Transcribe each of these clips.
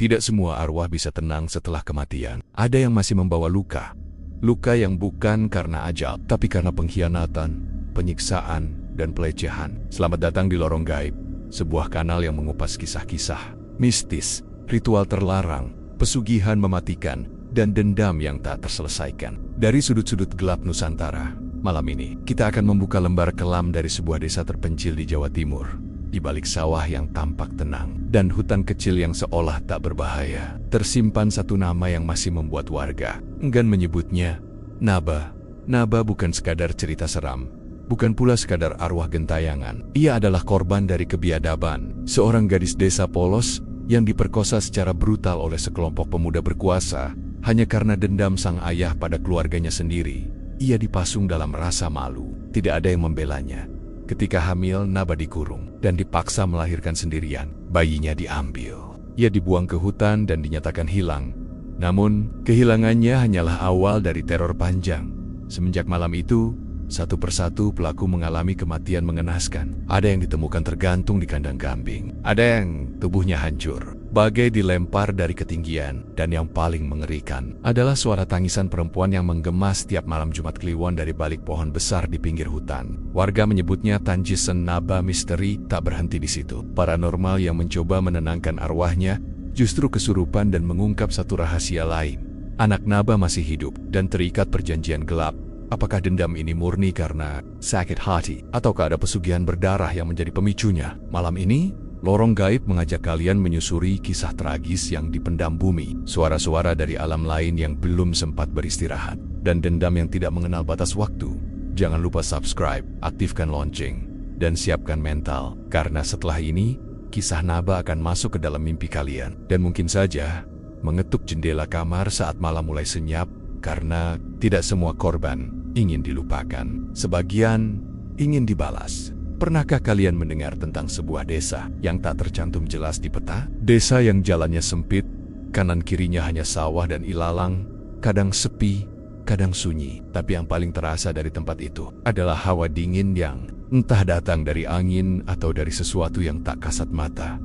Tidak semua arwah bisa tenang setelah kematian. Ada yang masih membawa luka. Luka yang bukan karena ajal, tapi karena pengkhianatan, penyiksaan, dan pelecehan. Selamat datang di Lorong Gaib, sebuah kanal yang mengupas kisah-kisah mistis, ritual terlarang, pesugihan mematikan, dan dendam yang tak terselesaikan. Dari sudut-sudut gelap Nusantara, malam ini kita akan membuka lembar kelam dari sebuah desa terpencil di Jawa Timur. Di balik sawah yang tampak tenang dan hutan kecil yang seolah tak berbahaya, tersimpan satu nama yang masih membuat warga enggan menyebutnya Naba. Naba bukan sekadar cerita seram, bukan pula sekadar arwah gentayangan. Ia adalah korban dari kebiadaban, seorang gadis desa polos yang diperkosa secara brutal oleh sekelompok pemuda berkuasa hanya karena dendam sang ayah pada keluarganya sendiri. Ia dipasung dalam rasa malu, tidak ada yang membelanya. Ketika hamil, Naba dikurung dan dipaksa melahirkan sendirian. Bayinya diambil. Ia dibuang ke hutan dan dinyatakan hilang. Namun, kehilangannya hanyalah awal dari teror panjang. Semenjak malam itu, satu persatu pelaku mengalami kematian mengenaskan. Ada yang ditemukan tergantung di kandang kambing. Ada yang tubuhnya hancur, bagai dilempar dari ketinggian. Dan yang paling mengerikan adalah suara tangisan perempuan yang menggema setiap malam Jumat Kliwon dari balik pohon besar di pinggir hutan. Warga menyebutnya Tanjisen Naba misteri. Tak berhenti di situ. Paranormal yang mencoba menenangkan arwahnya justru kesurupan dan mengungkap satu rahasia lain. Anak Naba masih hidup dan terikat perjanjian gelap. Apakah dendam ini murni karena sakit hati, ataukah ada pesugihan berdarah yang menjadi pemicunya? Malam ini, Lorong Gaib mengajak kalian menyusuri kisah tragis yang dipendam bumi, suara-suara dari alam lain yang belum sempat beristirahat, dan dendam yang tidak mengenal batas waktu. Jangan lupa subscribe, aktifkan lonceng, dan siapkan mental, karena setelah ini, kisah Naba akan masuk ke dalam mimpi kalian, dan mungkin saja mengetuk jendela kamar saat malam mulai senyap, karena tidak semua korban ingin dilupakan. Sebagian ingin dibalas. Pernahkah kalian mendengar tentang sebuah desa yang tak tercantum jelas di peta? Desa yang jalannya sempit, kanan kirinya hanya sawah dan ilalang, kadang sepi, kadang sunyi. Tapi yang paling terasa dari tempat itu adalah hawa dingin yang entah datang dari angin atau dari sesuatu yang tak kasat mata.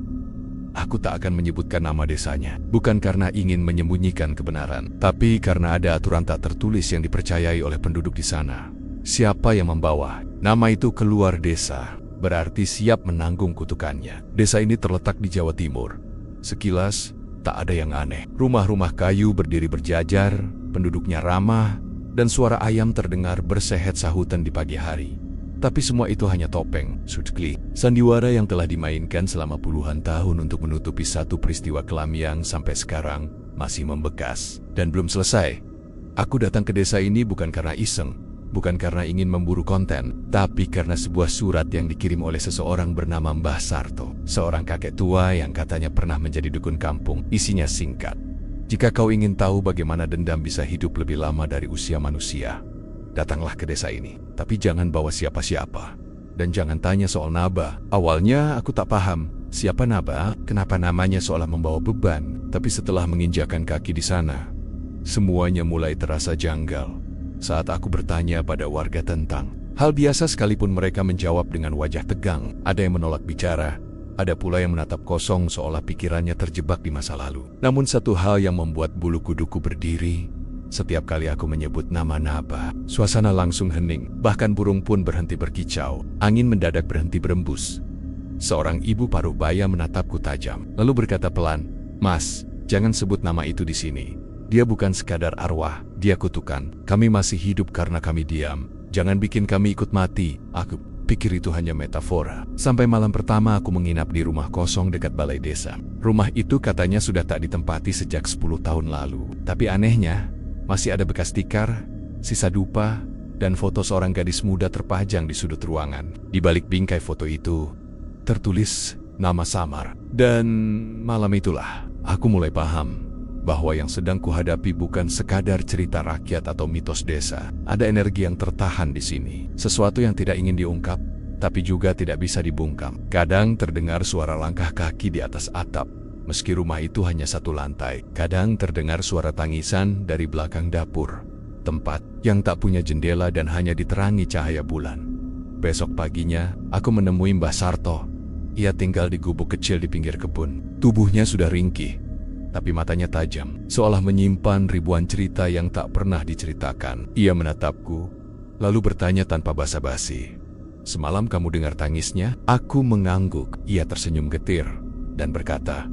Aku tak akan menyebutkan nama desanya, bukan karena ingin menyembunyikan kebenaran, tapi karena ada aturan tak tertulis yang dipercayai oleh penduduk di sana. Siapa yang membawa nama itu keluar desa, berarti siap menanggung kutukannya. Desa ini terletak di Jawa Timur. Sekilas, tak ada yang aneh. Rumah-rumah kayu berdiri berjajar, penduduknya ramah, dan suara ayam terdengar bersehet sahutan di pagi hari. Tapi semua itu hanya topeng, sutkli, sandiwara yang telah dimainkan selama puluhan tahun untuk menutupi satu peristiwa kelam yang sampai sekarang masih membekas dan belum selesai. Aku datang ke desa ini bukan karena iseng, bukan karena ingin memburu konten, tapi karena sebuah surat yang dikirim oleh seseorang bernama Mbah Sarto, seorang kakek tua yang katanya pernah menjadi dukun kampung. Isinya singkat. Jika kau ingin tahu bagaimana dendam bisa hidup lebih lama dari usia manusia, datanglah ke desa ini, tapi jangan bawa siapa-siapa. Dan jangan tanya soal Naba. Awalnya aku tak paham, siapa Naba, kenapa namanya seolah membawa beban. Tapi setelah menginjakan kaki di sana, semuanya mulai terasa janggal. Saat aku bertanya pada warga tentang hal biasa, sekalipun mereka menjawab dengan wajah tegang. Ada yang menolak bicara, ada pula yang menatap kosong seolah pikirannya terjebak di masa lalu. Namun satu hal yang membuat bulu kuduku berdiri. Setiap kali aku menyebut nama Naba, suasana langsung hening, bahkan burung pun berhenti berkicau. Angin mendadak berhenti berembus. Seorang ibu paruh baya menatapku tajam, lalu berkata pelan, "Mas, jangan sebut nama itu di sini. Dia bukan sekadar arwah, dia kutukan. Kami masih hidup karena kami diam. Jangan bikin kami ikut mati." Aku pikir itu hanya metafora. Sampai malam pertama aku menginap di rumah kosong dekat balai desa. Rumah itu katanya sudah tak ditempati sejak 10 tahun lalu. Tapi anehnya, masih ada bekas tikar, sisa dupa, dan foto seorang gadis muda terpajang di sudut ruangan. Di balik bingkai foto itu, tertulis nama samar. Dan malam itulah, aku mulai paham bahwa yang sedang kuhadapi bukan sekadar cerita rakyat atau mitos desa. Ada energi yang tertahan di sini. Sesuatu yang tidak ingin diungkap, tapi juga tidak bisa dibungkam. Kadang terdengar suara langkah kaki di atas atap, meski rumah itu hanya satu lantai. Kadang terdengar suara tangisan dari belakang dapur, tempat yang tak punya jendela dan hanya diterangi cahaya bulan. Besok paginya, aku menemui Mbah Sarto. Ia tinggal di gubuk kecil di pinggir kebun. Tubuhnya sudah ringkih, tapi matanya tajam, seolah menyimpan ribuan cerita yang tak pernah diceritakan. Ia menatapku, lalu bertanya tanpa basa-basi, "Semalam kamu dengar tangisnya?" Aku mengangguk. Ia tersenyum getir dan berkata,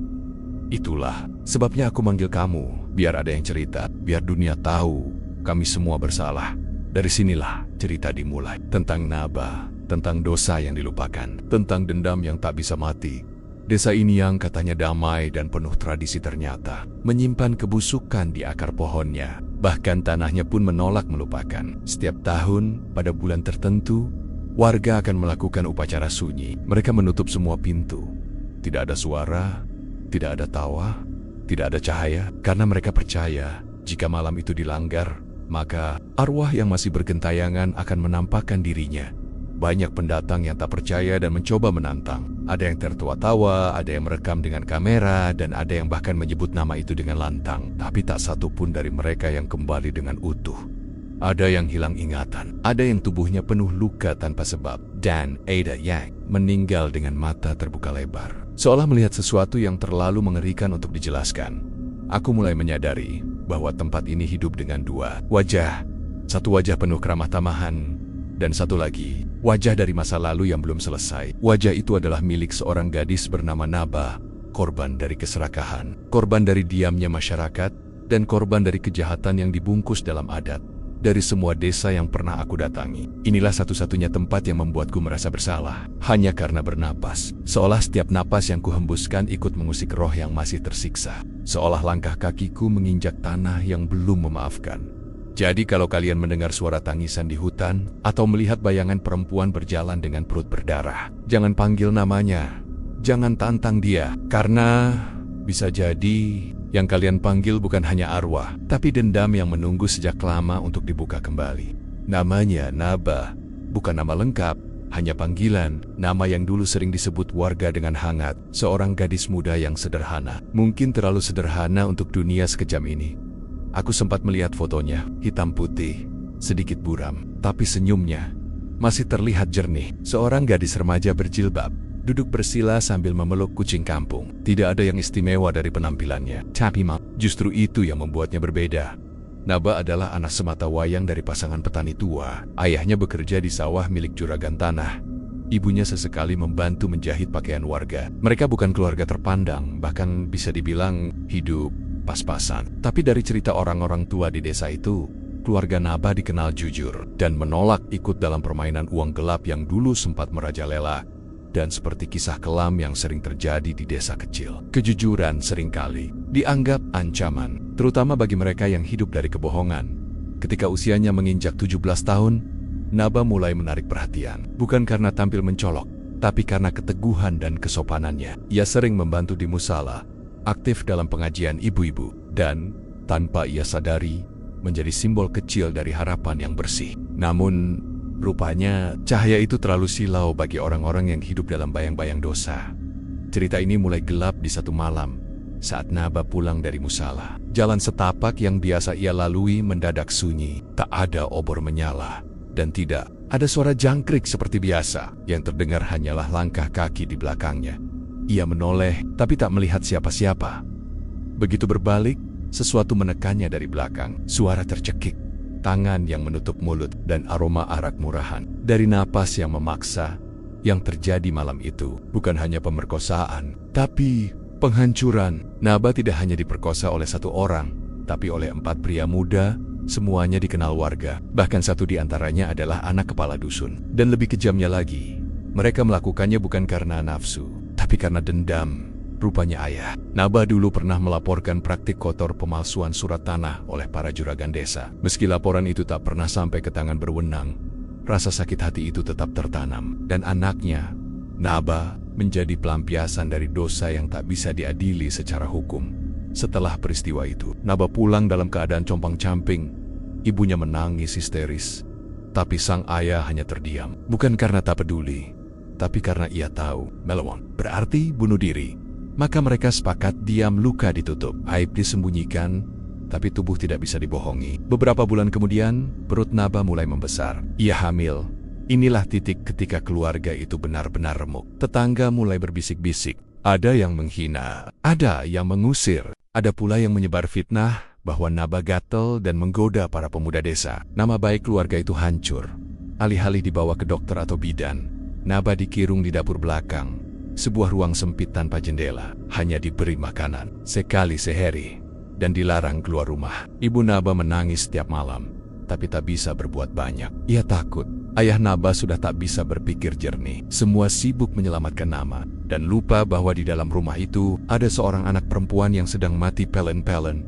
"Itulah sebabnya aku manggil kamu, biar ada yang cerita, biar dunia tahu kami semua bersalah." Dari sinilah cerita dimulai, tentang Naba, tentang dosa yang dilupakan, tentang dendam yang tak bisa mati. Desa ini yang katanya damai dan penuh tradisi ternyata menyimpan kebusukan di akar pohonnya. Bahkan tanahnya pun menolak melupakan. Setiap tahun pada bulan tertentu, warga akan melakukan upacara sunyi. Mereka menutup semua pintu. Tidak ada suara, tidak ada tawa, tidak ada cahaya, karena mereka percaya jika malam itu dilanggar, maka arwah yang masih bergentayangan akan menampakkan dirinya. Banyak pendatang yang tak percaya dan mencoba menantang. Ada yang tertawa-tawa, ada yang merekam dengan kamera, dan ada yang bahkan menyebut nama itu dengan lantang. Tapi tak satu pun dari mereka yang kembali dengan utuh. Ada yang hilang ingatan, ada yang tubuhnya penuh luka tanpa sebab, dan ada yang meninggal dengan mata terbuka lebar, seolah melihat sesuatu yang terlalu mengerikan untuk dijelaskan. Aku mulai menyadari bahwa tempat ini hidup dengan dua wajah. Satu wajah penuh keramah tamahan, dan satu lagi, wajah dari masa lalu yang belum selesai. Wajah itu adalah milik seorang gadis bernama Naba, korban dari keserakahan, korban dari diamnya masyarakat, dan korban dari kejahatan yang dibungkus dalam adat. Dari semua desa yang pernah aku datangi, inilah satu-satunya tempat yang membuatku merasa bersalah. Hanya karena bernapas, seolah setiap napas yang kuhembuskan ikut mengusik roh yang masih tersiksa. Seolah langkah kakiku menginjak tanah yang belum memaafkan. Jadi kalau kalian mendengar suara tangisan di hutan, atau melihat bayangan perempuan berjalan dengan perut berdarah, jangan panggil namanya, jangan tantang dia, karena bisa jadi yang kalian panggil bukan hanya arwah, tapi dendam yang menunggu sejak lama untuk dibuka kembali. Namanya Naba, bukan nama lengkap, hanya panggilan, nama yang dulu sering disebut warga dengan hangat. Seorang gadis muda yang sederhana, mungkin terlalu sederhana untuk dunia sekejam ini. Aku sempat melihat fotonya, hitam putih, sedikit buram, tapi senyumnya masih terlihat jernih. Seorang gadis remaja berjilbab, duduk bersila sambil memeluk kucing kampung. Tidak ada yang istimewa dari penampilannya, tapi justru itu yang membuatnya berbeda. Naba adalah anak semata wayang dari pasangan petani tua. Ayahnya bekerja di sawah milik juragan tanah. Ibunya sesekali membantu menjahit pakaian warga. Mereka bukan keluarga terpandang, bahkan bisa dibilang hidup pas-pasan. Tapi dari cerita orang-orang tua di desa itu, keluarga Naba dikenal jujur dan menolak ikut dalam permainan uang gelap yang dulu sempat merajalela. Dan seperti kisah kelam yang sering terjadi di desa kecil, kejujuran seringkali dianggap ancaman, terutama bagi mereka yang hidup dari kebohongan. Ketika usianya menginjak 17 tahun, Naba mulai menarik perhatian, bukan karena tampil mencolok, tapi karena keteguhan dan kesopanannya. Ia sering membantu di musala, aktif dalam pengajian ibu-ibu, dan tanpa ia sadari, menjadi simbol kecil dari harapan yang bersih. Namun, rupanya, cahaya itu terlalu silau bagi orang-orang yang hidup dalam bayang-bayang dosa. Cerita ini mulai gelap di satu malam, saat Naba pulang dari musala. Jalan setapak yang biasa ia lalui mendadak sunyi, tak ada obor menyala, dan tidak ada suara jangkrik seperti biasa. Yang terdengar hanyalah langkah kaki di belakangnya. Ia menoleh, tapi tak melihat siapa-siapa. Begitu berbalik, sesuatu menekannya dari belakang. Suara tercekik, tangan yang menutup mulut, dan aroma arak murahan. Dari napas yang memaksa, yang terjadi malam itu bukan hanya pemerkosaan, tapi penghancuran. Naba tidak hanya diperkosa oleh satu orang, tapi oleh 4 pria muda, semuanya dikenal warga. Bahkan satu di antaranya adalah anak kepala dusun. Dan lebih kejamnya lagi, mereka melakukannya bukan karena nafsu, tapi karena dendam. Rupanya ayah Naba dulu pernah melaporkan praktik kotor pemalsuan surat tanah oleh para juragan desa. Meski laporan itu tak pernah sampai ke tangan berwenang, rasa sakit hati itu tetap tertanam. Dan anaknya, Naba, menjadi pelampiasan dari dosa yang tak bisa diadili secara hukum. Setelah peristiwa itu, Naba pulang dalam keadaan compang-camping. Ibunya menangis histeris, tapi sang ayah hanya terdiam. Bukan karena tak peduli, tapi karena ia tahu melawan berarti bunuh diri. Maka mereka sepakat diam, luka ditutup, aib disembunyikan, tapi tubuh tidak bisa dibohongi. Beberapa bulan kemudian, perut Naba mulai membesar. Ia hamil. Inilah titik ketika keluarga itu benar-benar remuk. Tetangga mulai berbisik-bisik. Ada yang menghina, ada yang mengusir. Ada pula yang menyebar fitnah bahwa Naba gatel dan menggoda para pemuda desa. Nama baik keluarga itu hancur. Alih-alih dibawa ke dokter atau bidan, Naba dikurung di dapur belakang, sebuah ruang sempit tanpa jendela, hanya diberi makanan sekali sehari, dan dilarang keluar rumah. Ibu Naba menangis setiap malam, tapi tak bisa berbuat banyak. Ia takut. Ayah Naba sudah tak bisa berpikir jernih. Semua sibuk menyelamatkan Nama, dan lupa bahwa di dalam rumah itu ada seorang anak perempuan yang sedang mati pelen-pelen.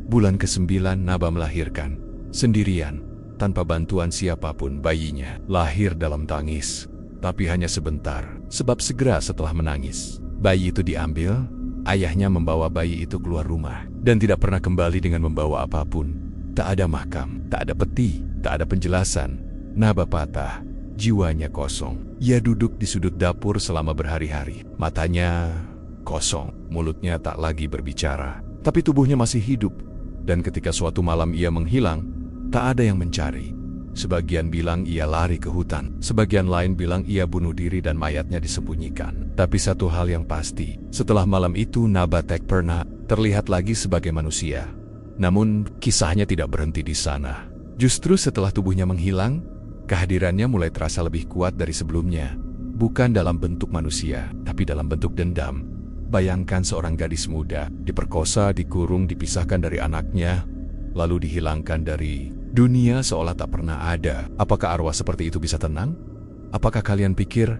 Bulan ke-9 Naba melahirkan, sendirian, tanpa bantuan siapapun. Bayinya lahir dalam tangis, tapi hanya sebentar, sebab segera setelah menangis, bayi itu diambil. Ayahnya membawa bayi itu keluar rumah, dan tidak pernah kembali dengan membawa apapun. Tak ada makam, tak ada peti, tak ada penjelasan. Naba patah, jiwanya kosong. Ia duduk di sudut dapur selama berhari-hari. Matanya kosong, mulutnya tak lagi berbicara, tapi tubuhnya masih hidup. Dan ketika suatu malam ia menghilang, tak ada yang mencari. Sebagian bilang ia lari ke hutan, sebagian lain bilang ia bunuh diri dan mayatnya disembunyikan. Tapi satu hal yang pasti, setelah malam itu Naba tak pernah terlihat lagi sebagai manusia. Namun kisahnya tidak berhenti di sana. Justru setelah tubuhnya menghilang, kehadirannya mulai terasa lebih kuat dari sebelumnya. Bukan dalam bentuk manusia, tapi dalam bentuk dendam. Bayangkan seorang gadis muda, diperkosa, dikurung, dipisahkan dari anaknya, lalu dihilangkan dari dunia seolah tak pernah ada. Apakah arwah seperti itu bisa tenang? Apakah kalian pikir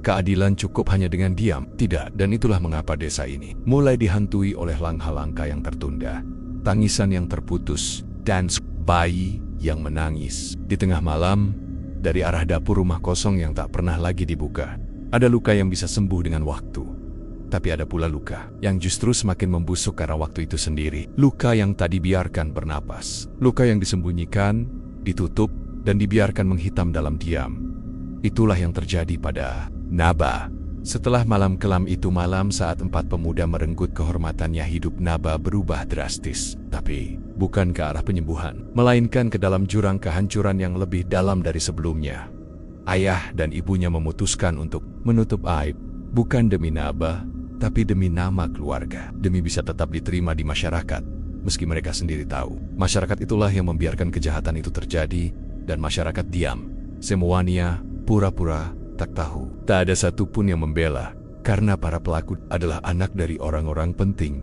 keadilan cukup hanya dengan diam? Tidak, dan itulah mengapa desa ini mulai dihantui oleh langkah-langkah yang tertunda, tangisan yang terputus, dan bayi yang menangis. Di tengah malam, dari arah dapur rumah kosong yang tak pernah lagi dibuka, ada luka yang bisa sembuh dengan waktu. Tapi ada pula luka yang justru semakin membusuk karena waktu itu sendiri. Luka yang tak dibiarkan bernapas. Luka yang disembunyikan, ditutup, dan dibiarkan menghitam dalam diam. Itulah yang terjadi pada Naba. Setelah malam kelam itu, malam saat 4 pemuda merenggut kehormatannya, hidup Naba berubah drastis. Tapi bukan ke arah penyembuhan, melainkan ke dalam jurang kehancuran yang lebih dalam dari sebelumnya. Ayah dan ibunya memutuskan untuk menutup aib, bukan demi Naba, tapi demi nama keluarga, demi bisa tetap diterima di masyarakat. Meski mereka sendiri tahu, masyarakat itulah yang membiarkan kejahatan itu terjadi, dan masyarakat diam. Semuanya pura-pura tak tahu. Tak ada satupun yang membela, karena para pelaku adalah anak dari orang-orang penting.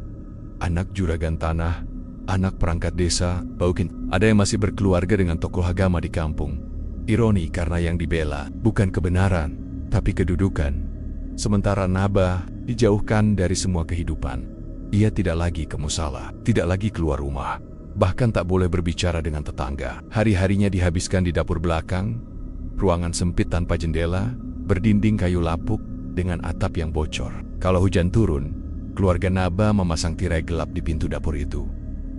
Anak juragan tanah, anak perangkat desa, bahkan ada yang masih berkeluarga dengan tokoh agama di kampung. Ironi karena yang dibela bukan kebenaran, tapi kedudukan. Sementara Naba dijauhkan dari semua kehidupan. Ia tidak lagi ke musala, tidak lagi keluar rumah, bahkan tak boleh berbicara dengan tetangga. Hari-harinya dihabiskan di dapur belakang, ruangan sempit tanpa jendela, berdinding kayu lapuk dengan atap yang bocor. Kalau hujan turun, keluarga Naba memasang tirai gelap di pintu dapur itu.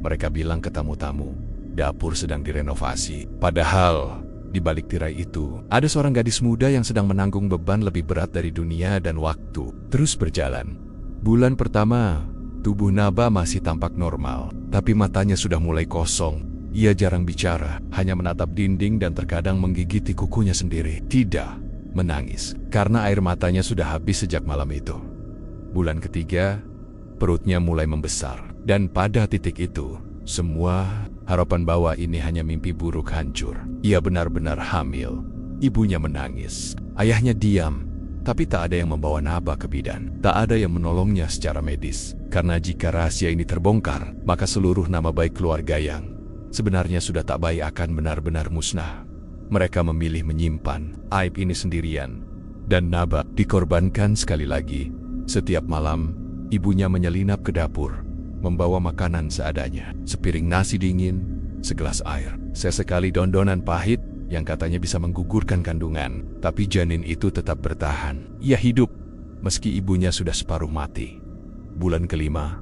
Mereka bilang ke tamu-tamu, dapur sedang direnovasi. Padahal di balik tirai itu, ada seorang gadis muda yang sedang menanggung beban lebih berat dari dunia dan waktu. Terus berjalan. Bulan pertama, tubuh Naba masih tampak normal, tapi matanya sudah mulai kosong. Ia jarang bicara, hanya menatap dinding dan terkadang menggigiti kukunya sendiri. Tidak menangis, karena air matanya sudah habis sejak malam itu. Bulan ketiga, perutnya mulai membesar, dan pada titik itu, semua harapan bahwa ini hanya mimpi buruk hancur. Ia benar-benar hamil. Ibunya menangis. Ayahnya diam, tapi tak ada yang membawa Naba ke bidan. Tak ada yang menolongnya secara medis. Karena jika rahasia ini terbongkar, maka seluruh nama baik keluarga yang sebenarnya sudah tak baik akan benar-benar musnah. Mereka memilih menyimpan aib ini sendirian. Dan Naba dikorbankan sekali lagi. Setiap malam, ibunya menyelinap ke dapur, membawa makanan seadanya. Sepiring nasi dingin, segelas air, sesekali dondonan pahit yang katanya bisa menggugurkan kandungan. Tapi janin itu tetap bertahan. Ia hidup, meski ibunya sudah separuh mati. Bulan kelima,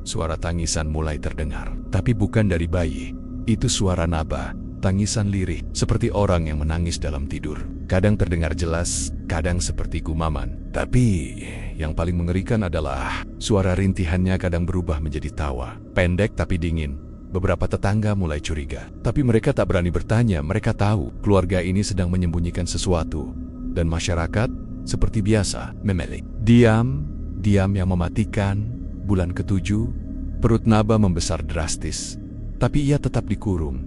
suara tangisan mulai terdengar. Tapi bukan dari bayi. Itu suara Naba, tangisan lirih, seperti orang yang menangis dalam tidur. Kadang terdengar jelas, kadang seperti gumaman. Tapi yang paling mengerikan adalah suara rintihannya kadang berubah menjadi tawa. Pendek tapi dingin. Beberapa tetangga mulai curiga. Tapi mereka tak berani bertanya. Mereka tahu keluarga ini sedang menyembunyikan sesuatu. Dan masyarakat, seperti biasa, memilih. Diam yang mematikan. Bulan ke-7, Perut Naba membesar drastis, tapi ia tetap dikurung.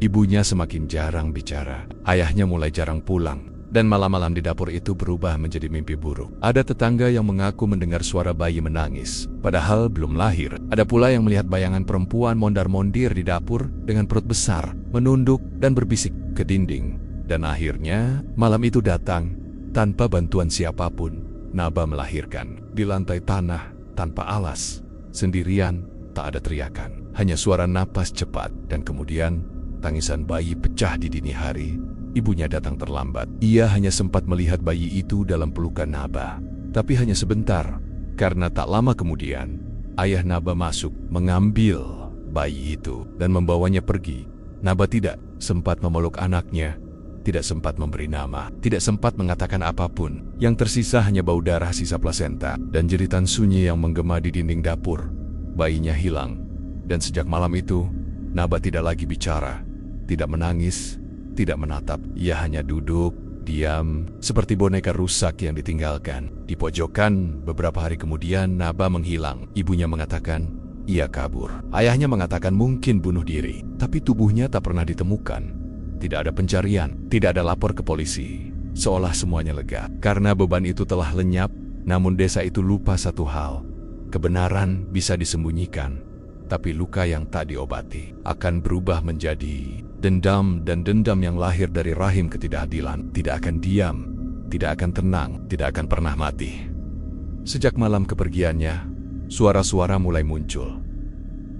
Ibunya semakin jarang bicara, ayahnya mulai jarang pulang, dan malam-malam di dapur itu berubah menjadi mimpi buruk. Ada tetangga yang mengaku mendengar suara bayi menangis, padahal belum lahir. Ada pula yang melihat bayangan perempuan mondar-mondir di dapur dengan perut besar, menunduk dan berbisik ke dinding. Dan akhirnya, malam itu datang, tanpa bantuan siapapun. Naba melahirkan di lantai tanah, tanpa alas, sendirian, tak ada teriakan. Hanya suara napas cepat, dan kemudian tangisan bayi pecah di dini hari. Ibunya datang terlambat. Ia hanya sempat melihat bayi itu dalam pelukan Naba. Tapi hanya sebentar, karena tak lama kemudian, ayah Naba masuk, mengambil bayi itu, dan membawanya pergi. Naba tidak sempat memeluk anaknya, tidak sempat memberi nama, tidak sempat mengatakan apapun. Yang tersisa hanya bau darah sisa plasenta, dan jeritan sunyi yang menggema di dinding dapur. Bayinya hilang, dan sejak malam itu, Naba tidak lagi bicara, tidak menangis, tidak menatap. Ia hanya duduk, diam, seperti boneka rusak yang ditinggalkan. Di pojokan, beberapa hari kemudian Naba menghilang. Ibunya mengatakan, ia kabur. Ayahnya mengatakan mungkin bunuh diri, tapi tubuhnya tak pernah ditemukan. Tidak ada pencarian, tidak ada lapor ke polisi. Seolah semuanya lega, karena beban itu telah lenyap. Namun desa itu lupa satu hal. Kebenaran bisa disembunyikan, tapi luka yang tak diobati akan berubah menjadi dendam, dan dendam yang lahir dari rahim ketidakadilan tidak akan diam, tidak akan tenang, tidak akan pernah mati. Sejak malam kepergiannya, suara-suara mulai muncul.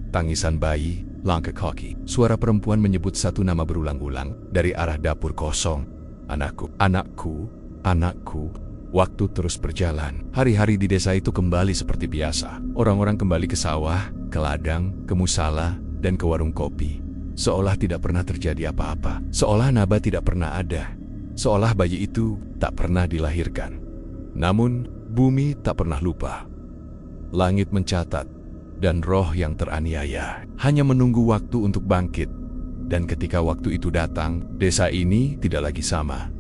Tangisan bayi, langkah kaki. Suara perempuan menyebut satu nama berulang-ulang dari arah dapur kosong. Anakku, anakku, anakku. Waktu terus berjalan. Hari-hari di desa itu kembali seperti biasa. Orang-orang kembali ke sawah, ke ladang, ke musala, dan ke warung kopi. Seolah tidak pernah terjadi apa-apa. Seolah Naba tidak pernah ada. Seolah bayi itu tak pernah dilahirkan. Namun, bumi tak pernah lupa. Langit mencatat, dan roh yang teraniaya hanya menunggu waktu untuk bangkit. Dan ketika waktu itu datang, desa ini tidak lagi sama.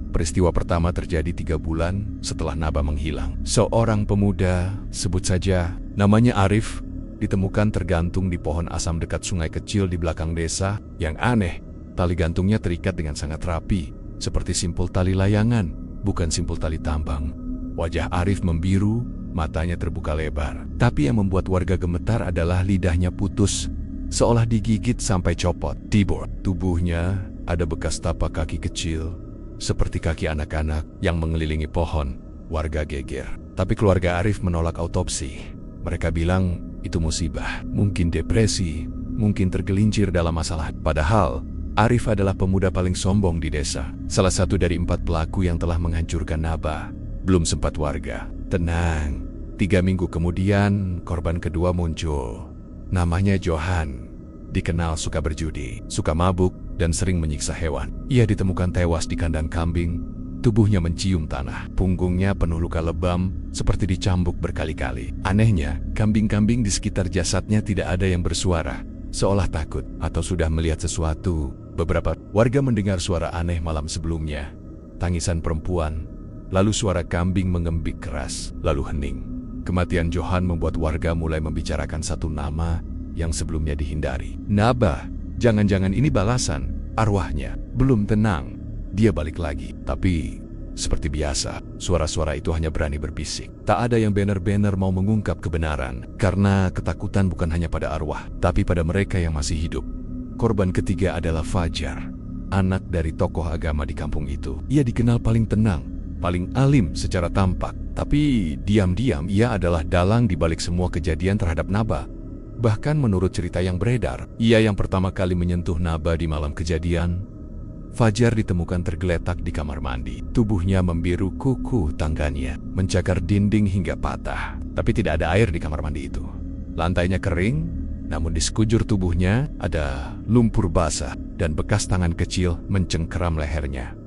Peristiwa pertama terjadi 3 bulan setelah Naba menghilang. Seorang pemuda, sebut saja namanya Arif, ditemukan tergantung di pohon asam dekat sungai kecil di belakang desa. Yang aneh, tali gantungnya terikat dengan sangat rapi, seperti simpul tali layangan, bukan simpul tali tambang. Wajah Arif membiru, matanya terbuka lebar. Tapi yang membuat warga gemetar adalah lidahnya putus, seolah digigit sampai copot. Tibor, tubuhnya ada bekas tapak kaki kecil, seperti kaki anak-anak yang mengelilingi pohon. Warga geger. Tapi keluarga Arif menolak autopsi. Mereka bilang itu musibah, mungkin depresi, mungkin tergelincir dalam masalah. Padahal, Arif adalah pemuda paling sombong di desa. Salah satu dari 4 pelaku yang telah menghancurkan Naba. Belum sempat warga tenang. 3 minggu kemudian, korban kedua muncul. Namanya Johan. Dikenal suka berjudi, suka mabuk, dan sering menyiksa hewan. Ia ditemukan tewas di kandang kambing. Tubuhnya mencium tanah. Punggungnya penuh luka lebam, seperti dicambuk berkali-kali. Anehnya, kambing-kambing di sekitar jasadnya tidak ada yang bersuara, seolah takut atau sudah melihat sesuatu. Beberapa warga mendengar suara aneh malam sebelumnya. Tangisan perempuan, lalu suara kambing mengembik keras, lalu hening. Kematian Johan membuat warga mulai membicarakan satu nama yang sebelumnya dihindari. Naba. Jangan-jangan ini balasan. Arwahnya belum tenang. Dia balik lagi. Tapi, seperti biasa, suara-suara itu hanya berani berbisik. Tak ada yang benar-benar mau mengungkap kebenaran. Karena ketakutan bukan hanya pada arwah, tapi pada mereka yang masih hidup. Korban ketiga adalah Fajar, anak dari tokoh agama di kampung itu. Ia dikenal paling tenang, paling alim secara tampak. Tapi, diam-diam ia adalah dalang di balik semua kejadian terhadap Naba. Bahkan menurut cerita yang beredar, ia yang pertama kali menyentuh Naba di malam kejadian. Fajar ditemukan tergeletak di kamar mandi. Tubuhnya membiru, kuku tangannya mencakar dinding hingga patah. Tapi tidak ada air di kamar mandi itu. Lantainya kering, namun di sekujur tubuhnya ada lumpur basah dan bekas tangan kecil mencengkeram lehernya.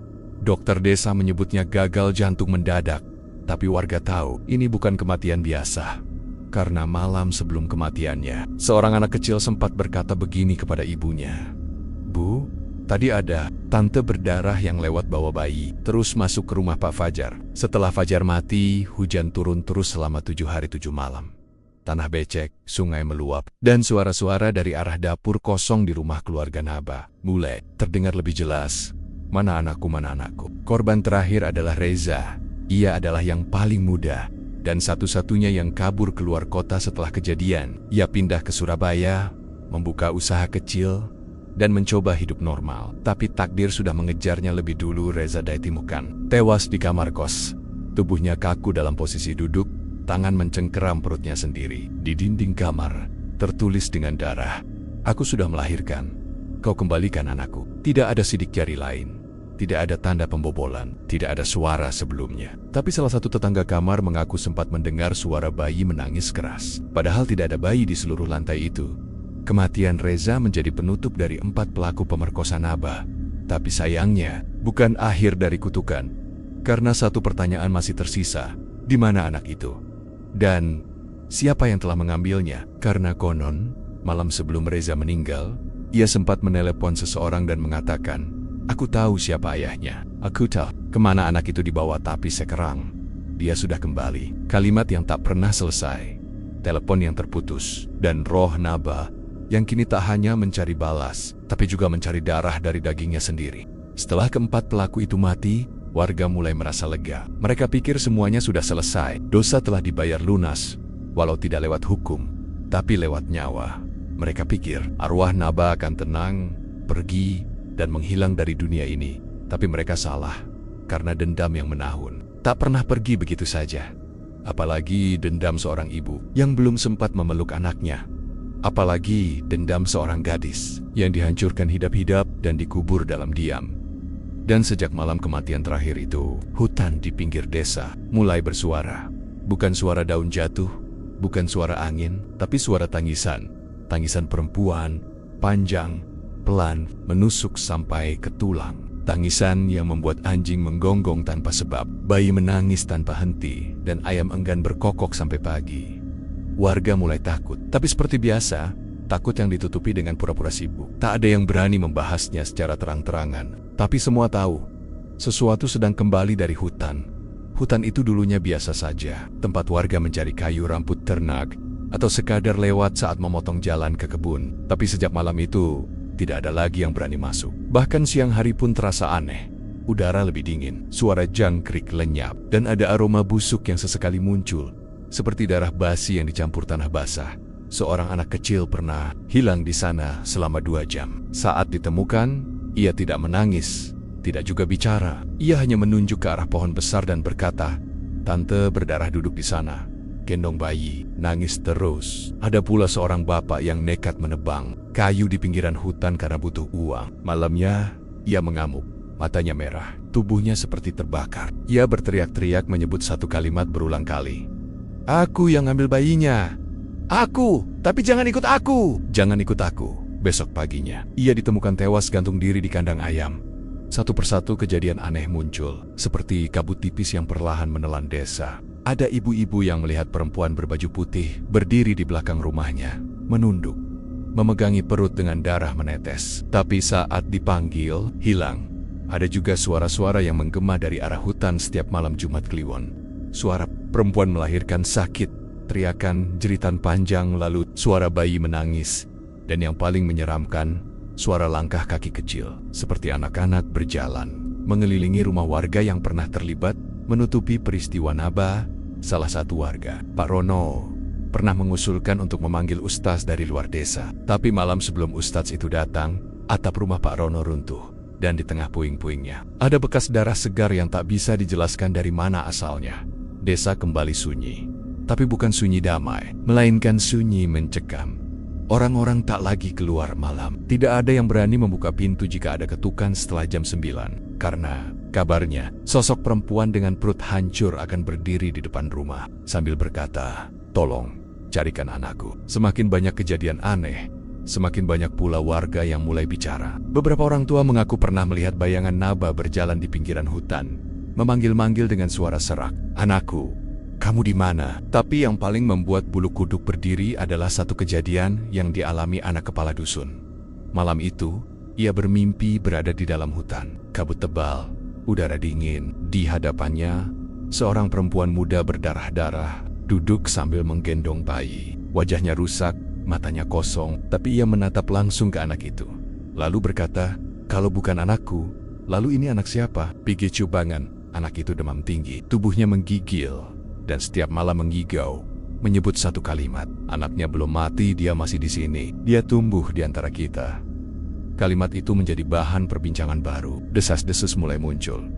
Dokter desa menyebutnya gagal jantung mendadak. Tapi warga tahu ini bukan kematian biasa. Karena malam sebelum kematiannya, seorang anak kecil sempat berkata begini kepada ibunya. Bu, tadi ada tante berdarah yang lewat bawa bayi, terus masuk ke rumah Pak Fajar. Setelah Fajar mati, hujan turun terus selama 7 hari 7 malam. tanah becek, sungai meluap, dan suara-suara dari arah dapur kosong di rumah keluarga Naba mulai terdengar lebih jelas. Mana anakku, mana anakku? Korban terakhir adalah Reza. Ia adalah yang paling muda dan satu-satunya yang kabur keluar kota setelah kejadian. Ia pindah ke Surabaya, membuka usaha kecil, dan mencoba hidup normal. Tapi takdir sudah mengejarnya lebih dulu. Reza ditemukan tewas di kamar kos. Tubuhnya kaku dalam posisi duduk, tangan mencengkeram perutnya sendiri. Di dinding kamar, tertulis dengan darah, "Aku sudah melahirkan. Kau kembalikan anakku." Tidak ada sidik jari lain. Tidak ada tanda pembobolan. Tidak ada suara sebelumnya. Tapi salah satu tetangga kamar mengaku sempat mendengar suara bayi menangis keras. Padahal tidak ada bayi di seluruh lantai itu. Kematian Reza menjadi penutup dari 4 pelaku pemerkosa Naba. Tapi sayangnya, bukan akhir dari kutukan. Karena satu pertanyaan masih tersisa. Di mana anak itu? Dan siapa yang telah mengambilnya? Karena konon, malam sebelum Reza meninggal, ia sempat menelepon seseorang dan mengatakan, "Aku tahu siapa ayahnya. Aku tahu kemana anak itu dibawa, tapi sekarang dia sudah kembali." Kalimat yang tak pernah selesai. Telepon yang terputus. Dan roh Naba yang kini tak hanya mencari balas, tapi juga mencari darah dari dagingnya sendiri. Setelah keempat pelaku itu mati, warga mulai merasa lega. Mereka pikir semuanya sudah selesai. Dosa telah dibayar lunas, walau tidak lewat hukum, tapi lewat nyawa. Mereka pikir arwah Naba akan tenang, pergi, dan menghilang dari dunia ini. Tapi mereka salah, karena dendam yang menahun tak pernah pergi begitu saja. Apalagi dendam seorang ibu yang belum sempat memeluk anaknya. Apalagi dendam seorang gadis yang dihancurkan hidup-hidup dan dikubur dalam diam. Dan sejak malam kematian terakhir itu, hutan di pinggir desa mulai bersuara. Bukan suara daun jatuh, bukan suara angin, tapi suara tangisan. Tangisan perempuan, panjang, pelan, menusuk sampai ke tulang. Tangisan yang membuat anjing menggonggong tanpa sebab, bayi menangis tanpa henti, dan ayam enggan berkokok sampai pagi. Warga mulai takut, tapi seperti biasa, takut yang ditutupi dengan pura-pura sibuk. Tak ada yang berani membahasnya secara terang-terangan. Tapi semua tahu, sesuatu sedang kembali dari hutan. Hutan itu dulunya biasa saja, tempat warga mencari kayu rambut ternak, atau sekadar lewat saat memotong jalan ke kebun. Tapi sejak malam itu, tidak ada lagi yang berani masuk. Bahkan siang hari pun terasa aneh. Udara lebih dingin, suara jangkrik lenyap, dan ada aroma busuk yang sesekali muncul, seperti darah basi yang dicampur tanah basah. Seorang anak kecil pernah hilang di sana selama 2 jam. Saat ditemukan, ia tidak menangis, tidak juga bicara. Ia hanya menunjuk ke arah pohon besar dan berkata, "Tante berdarah duduk di sana." Gendong bayi, nangis terus. Ada pula seorang bapak yang nekat menebang kayu di pinggiran hutan karena butuh uang. Malamnya, ia mengamuk, matanya merah, tubuhnya seperti terbakar. Ia berteriak-teriak menyebut satu kalimat berulang kali. "Aku yang ambil bayinya. Aku, tapi jangan ikut aku. Jangan ikut aku." Besok paginya, ia ditemukan tewas gantung diri di kandang ayam. Satu persatu kejadian aneh muncul, seperti kabut tipis yang perlahan menelan desa. Ada ibu-ibu yang melihat perempuan berbaju putih berdiri di belakang rumahnya, menunduk, memegangi perut dengan darah menetes. Tapi saat dipanggil, hilang. Ada juga suara-suara yang menggema dari arah hutan setiap malam Jumat Kliwon. Suara perempuan melahirkan sakit, teriakan, jeritan panjang, lalu suara bayi menangis. Dan yang paling menyeramkan, suara langkah kaki kecil, seperti anak-anak berjalan, mengelilingi rumah warga yang pernah terlibat, menutupi peristiwa Naba. Salah satu warga, Pak Rono, pernah mengusulkan untuk memanggil ustaz dari luar desa. Tapi malam sebelum ustaz itu datang, atap rumah Pak Rono runtuh. Dan di tengah puing-puingnya, ada bekas darah segar yang tak bisa dijelaskan dari mana asalnya. Desa kembali sunyi. Tapi bukan sunyi damai, melainkan sunyi mencekam. Orang-orang tak lagi keluar malam. Tidak ada yang berani membuka pintu jika ada ketukan setelah jam 9. Karena, kabarnya, sosok perempuan dengan perut hancur akan berdiri di depan rumah, sambil berkata, "Tolong, carikan anakku." Semakin banyak kejadian aneh, semakin banyak pula warga yang mulai bicara. Beberapa orang tua mengaku pernah melihat bayangan Naba berjalan di pinggiran hutan, memanggil-manggil dengan suara serak, "Anakku, kamu di mana?" Tapi yang paling membuat bulu kuduk berdiri adalah satu kejadian yang dialami anak kepala dusun. Malam itu, ia bermimpi berada di dalam hutan. Kabut tebal, udara dingin. Di hadapannya, seorang perempuan muda berdarah-darah duduk sambil menggendong bayi. Wajahnya rusak, matanya kosong, tapi ia menatap langsung ke anak itu. Lalu berkata, "Kalau bukan anakku, lalu ini anak siapa?" Pikicu bangan, anak itu demam tinggi, tubuhnya menggigil, dan setiap malam mengigau, menyebut satu kalimat, "Anaknya belum mati, dia masih di sini. Dia tumbuh di antara kita." Kalimat itu menjadi bahan perbincangan baru. Desas-desus mulai muncul.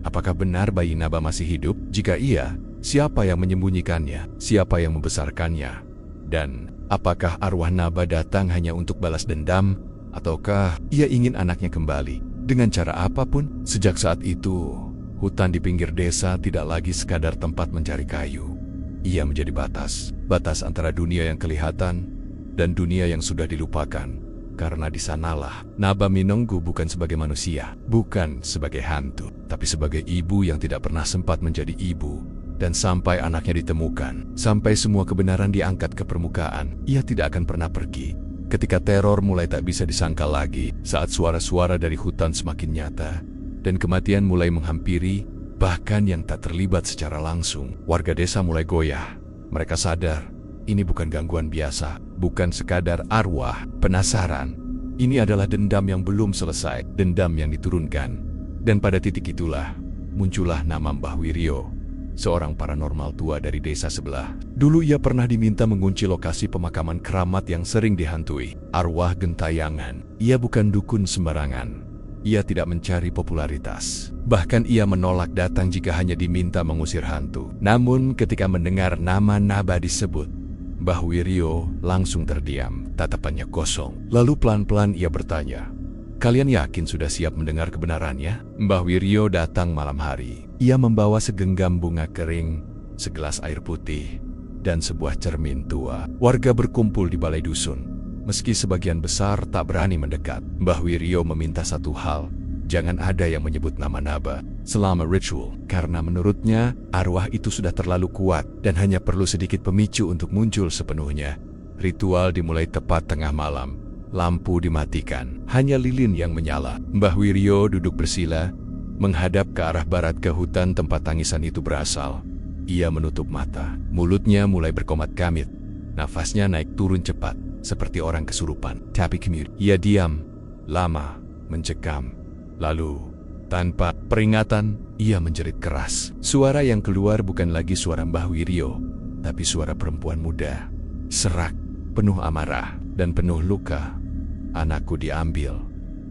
Apakah benar bayi Naba masih hidup? Jika iya, siapa yang menyembunyikannya? Siapa yang membesarkannya? Dan apakah arwah Naba datang hanya untuk balas dendam? Ataukah ia ingin anaknya kembali? Dengan cara apapun, sejak saat itu, hutan di pinggir desa tidak lagi sekadar tempat mencari kayu. Ia menjadi batas. Batas antara dunia yang kelihatan dan dunia yang sudah dilupakan. Karena di sanalah Naba menunggu bukan sebagai manusia, bukan sebagai hantu, tapi sebagai ibu yang tidak pernah sempat menjadi ibu. Dan sampai anaknya ditemukan, sampai semua kebenaran diangkat ke permukaan, ia tidak akan pernah pergi. Ketika teror mulai tak bisa disangkal lagi, saat suara-suara dari hutan semakin nyata, dan kematian mulai menghampiri, bahkan yang tak terlibat secara langsung, warga desa mulai goyah. Mereka sadar, ini bukan gangguan biasa, bukan sekadar arwah, penasaran. Ini adalah dendam yang belum selesai, dendam yang diturunkan. Dan pada titik itulah, muncullah nama Mbah Wiryo, seorang paranormal tua dari desa sebelah. Dulu ia pernah diminta mengunci lokasi pemakaman keramat yang sering dihantui, arwah gentayangan. Ia bukan dukun sembarangan. Ia tidak mencari popularitas. Bahkan ia menolak datang jika hanya diminta mengusir hantu. Namun ketika mendengar nama Naba disebut, Mbah Wiryo langsung terdiam, tatapannya kosong. Lalu pelan-pelan ia bertanya, "Kalian yakin sudah siap mendengar kebenarannya?" Mbah Wiryo datang malam hari. Ia membawa segenggam bunga kering, segelas air putih, dan sebuah cermin tua. Warga berkumpul di balai dusun. Meski sebagian besar tak berani mendekat, Mbah Wiryo meminta satu hal, jangan ada yang menyebut nama Naba selama ritual, karena menurutnya arwah itu sudah terlalu kuat dan hanya perlu sedikit pemicu untuk muncul sepenuhnya. Ritual dimulai tepat tengah malam. Lampu dimatikan, hanya lilin yang menyala. Mbah Wiryo duduk bersila, menghadap ke arah barat ke hutan tempat tangisan itu berasal. Ia menutup mata, mulutnya mulai berkomat kamit. Nafasnya naik turun cepat, seperti orang kesurupan. Tapi kemudian ia diam, lama, mencekam. Lalu, tanpa peringatan, ia menjerit keras. Suara yang keluar bukan lagi suara Mbah Wiryo, tapi suara perempuan muda. Serak, penuh amarah, dan penuh luka. "Anakku diambil,